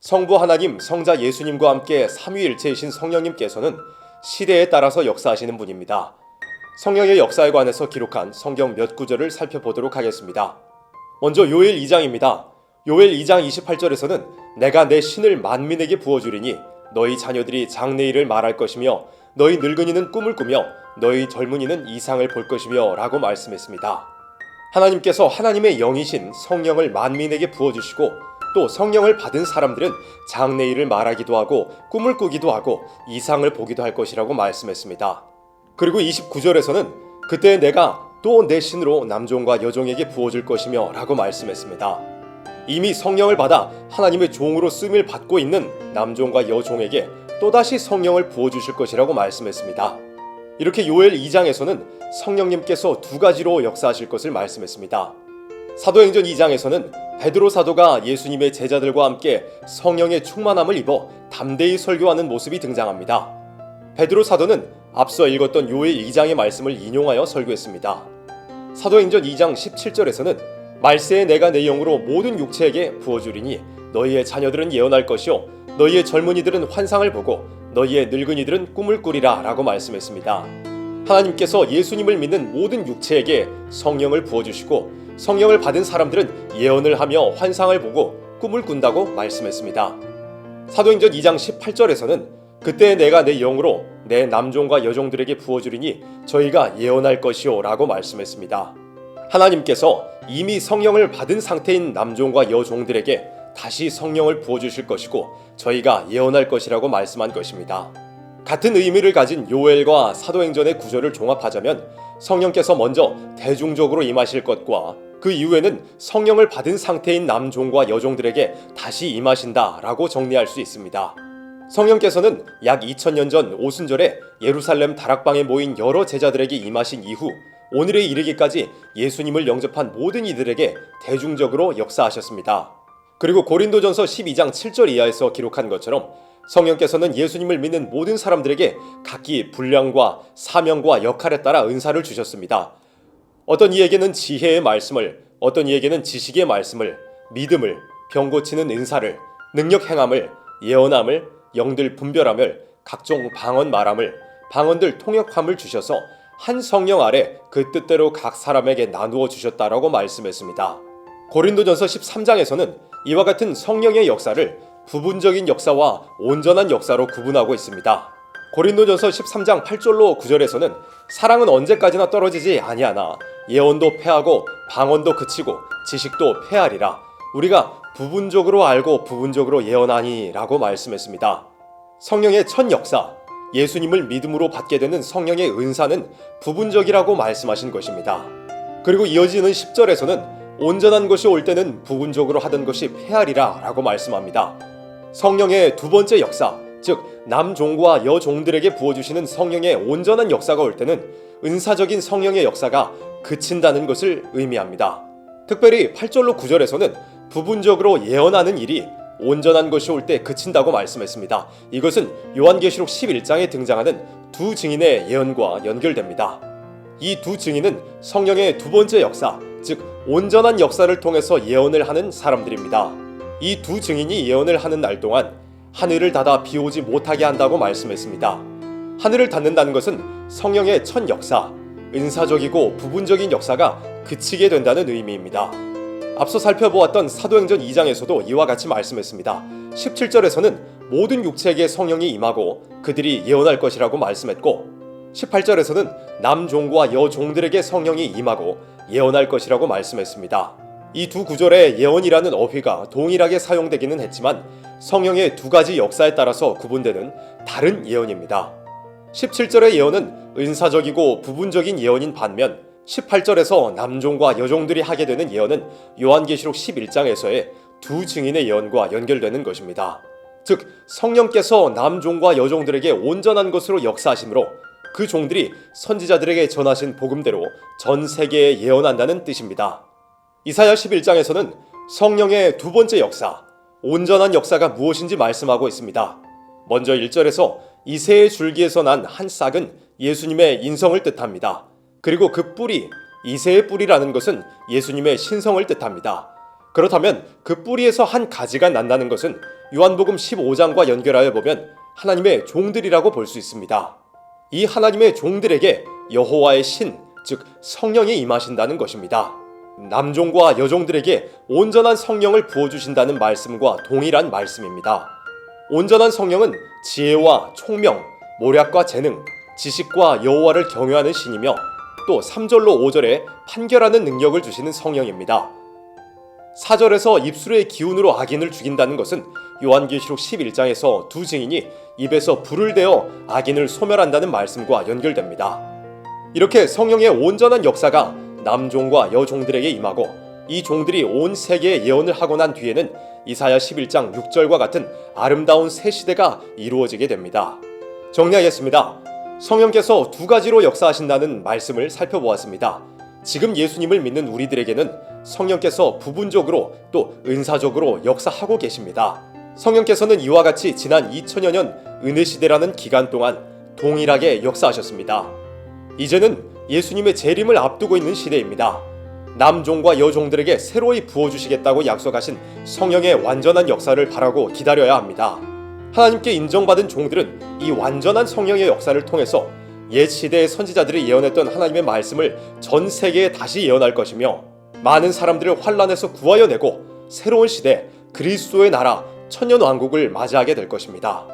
성부 하나님, 성자 예수님과 함께 삼위일체이신 성령님께서는 시대에 따라서 역사하시는 분입니다. 성령의 역사에 관해서 기록한 성경 몇 구절을 살펴보도록 하겠습니다. 먼저 요엘 2장입니다. 요엘 2장 28절에서는 내가 내 신을 만민에게 부어주리니 너희 자녀들이 장래일을 말할 것이며 너희 늙은이는 꿈을 꾸며 너희 젊은이는 이상을 볼 것이며 라고 말씀했습니다. 하나님께서 하나님의 영이신 성령을 만민에게 부어주시고 또 성령을 받은 사람들은 장래일을 말하기도 하고 꿈을 꾸기도 하고 이상을 보기도 할 것이라고 말씀했습니다. 그리고 29절에서는 그때 내가 또 내 신으로 남종과 여종에게 부어줄 것이며 라고 말씀했습니다. 이미 성령을 받아 하나님의 종으로 쓰임을 받고 있는 남종과 여종에게 또다시 성령을 부어주실 것이라고 말씀했습니다. 이렇게 요엘 2장에서는 성령님께서 두 가지로 역사하실 것을 말씀했습니다. 사도행전 2장에서는 베드로 사도가 예수님의 제자들과 함께 성령의 충만함을 입어 담대히 설교하는 모습이 등장합니다. 베드로 사도는 앞서 읽었던 요엘 2장의 말씀을 인용하여 설교했습니다. 사도행전 2장 17절에서는 말세에 내가 내 영으로 모든 육체에게 부어주리니 너희의 자녀들은 예언할 것이요 너희의 젊은이들은 환상을 보고 너희의 늙은이들은 꿈을 꾸리라 라고 말씀했습니다. 하나님께서 예수님을 믿는 모든 육체에게 성령을 부어주시고 성령을 받은 사람들은 예언을 하며 환상을 보고 꿈을 꾼다고 말씀했습니다. 사도행전 2장 18절에서는 그때 내가 내 영으로 내 남종과 여종들에게 부어주리니 저희가 예언할 것이요 라고 말씀했습니다. 하나님께서 이미 성령을 받은 상태인 남종과 여종들에게 다시 성령을 부어주실 것이고 저희가 예언할 것이라고 말씀한 것입니다. 같은 의미를 가진 요엘과 사도행전의 구절을 종합하자면 성령께서 먼저 대중적으로 임하실 것과 그 이후에는 성령을 받은 상태인 남종과 여종들에게 다시 임하신다라고 정리할 수 있습니다. 성령께서는 약 2000년 전 오순절에 예루살렘 다락방에 모인 여러 제자들에게 임하신 이후 오늘에 이르기까지 예수님을 영접한 모든 이들에게 대중적으로 역사하셨습니다. 그리고 고린도전서 12장 7절 이하에서 기록한 것처럼 성령께서는 예수님을 믿는 모든 사람들에게 각기 분량과 사명과 역할에 따라 은사를 주셨습니다. 어떤 이에게는 지혜의 말씀을, 어떤 이에게는 지식의 말씀을, 믿음을, 병 고치는 은사를, 능력 행함을, 예언함을, 영들 분별함을, 각종 방언 말함을, 방언들 통역함을 주셔서 한 성령 아래 그 뜻대로 각 사람에게 나누어 주셨다라고 말씀했습니다. 고린도전서 13장에서는 이와 같은 성령의 역사를 부분적인 역사와 온전한 역사로 구분하고 있습니다. 고린도전서 13장 8절로 9절에서는 사랑은 언제까지나 떨어지지 아니하나 예언도 패하고 방언도 그치고 지식도 패하리라. 우리가 부분적으로 알고 부분적으로 예언하니 라고 말씀했습니다. 성령의 첫 역사, 예수님을 믿음으로 받게 되는 성령의 은사는 부분적이라고 말씀하신 것입니다. 그리고 이어지는 10절에서는 온전한 것이 올 때는 부분적으로 하던 것이 패하리라 라고 말씀합니다. 성령의 두 번째 역사, 즉 남종과 여종들에게 부어주시는 성령의 온전한 역사가 올 때는 은사적인 성령의 역사가 그친다는 것을 의미합니다. 특별히 8절로 9절에서는 부분적으로 예언하는 일이 온전한 것이 올 때 그친다고 말씀했습니다. 이것은 요한계시록 11장에 등장하는 두 증인의 예언과 연결됩니다. 이 두 증인은 성령의 두 번째 역사, 즉 온전한 역사를 통해서 예언을 하는 사람들입니다. 이 두 증인이 예언을 하는 날 동안 하늘을 닫아 비 오지 못하게 한다고 말씀했습니다. 하늘을 닫는다는 것은 성령의 첫 역사, 은사적이고 부분적인 역사가 그치게 된다는 의미입니다. 앞서 살펴보았던 사도행전 2장에서도 이와 같이 말씀했습니다. 17절에서는 모든 육체에게 성령이 임하고 그들이 예언할 것이라고 말씀했고 18절에서는 남종과 여종들에게 성령이 임하고 예언할 것이라고 말씀했습니다. 이 두 구절의 예언이라는 어휘가 동일하게 사용되기는 했지만 성령의 두 가지 역사에 따라서 구분되는 다른 예언입니다. 17절의 예언은 은사적이고 부분적인 예언인 반면 18절에서 남종과 여종들이 하게 되는 예언은 요한계시록 11장에서의 두 증인의 예언과 연결되는 것입니다. 즉 성령께서 남종과 여종들에게 온전한 것으로 역사하심으로 그 종들이 선지자들에게 전하신 복음대로 전 세계에 예언한다는 뜻입니다. 이사야 11장에서는 성령의 두 번째 역사, 온전한 역사가 무엇인지 말씀하고 있습니다. 먼저 1절에서 이새의 줄기에서 난 한 싹은 예수님의 인성을 뜻합니다. 그리고 그 뿌리, 이새의 뿌리라는 것은 예수님의 신성을 뜻합니다. 그렇다면 그 뿌리에서 한 가지가 난다는 것은 요한복음 15장과 연결하여 보면 하나님의 종들이라고 볼 수 있습니다. 이 하나님의 종들에게 여호와의 신, 즉 성령이 임하신다는 것입니다. 남종과 여종들에게 온전한 성령을 부어주신다는 말씀과 동일한 말씀입니다. 온전한 성령은 지혜와 총명, 모략과 재능, 지식과 여호와를 경외하는 신이며 또 3절로 5절에 판결하는 능력을 주시는 성령입니다. 4절에서 입술의 기운으로 악인을 죽인다는 것은 요한계시록 11장에서 두 증인이 입에서 불을 대어 악인을 소멸한다는 말씀과 연결됩니다. 이렇게 성령의 온전한 역사가 남종과 여종들에게 임하고 이 종들이 온 세계에 예언을 하고 난 뒤에는 이사야 11장 6절과 같은 아름다운 새 시대가 이루어지게 됩니다. 정리하겠습니다. 성령께서 두 가지로 역사하신다는 말씀을 살펴보았습니다. 지금 예수님을 믿는 우리들에게는 성령께서 부분적으로 또 은사적으로 역사하고 계십니다. 성령께서는 이와 같이 지난 2000여 년 은혜 시대라는 기간 동안 동일하게 역사하셨습니다. 이제는 예수님의 재림을 앞두고 있는 시대입니다. 남종과 여종들에게 새로이 부어주시겠다고 약속하신 성령의 완전한 역사를 바라고 기다려야 합니다. 하나님께 인정받은 종들은 이 완전한 성령의 역사를 통해서 옛 시대의 선지자들이 예언했던 하나님의 말씀을 전 세계에 다시 예언할 것이며 많은 사람들을 환난에서 구하여 내고 새로운 시대 그리스도의 나라 천년왕국을 맞이하게 될 것입니다.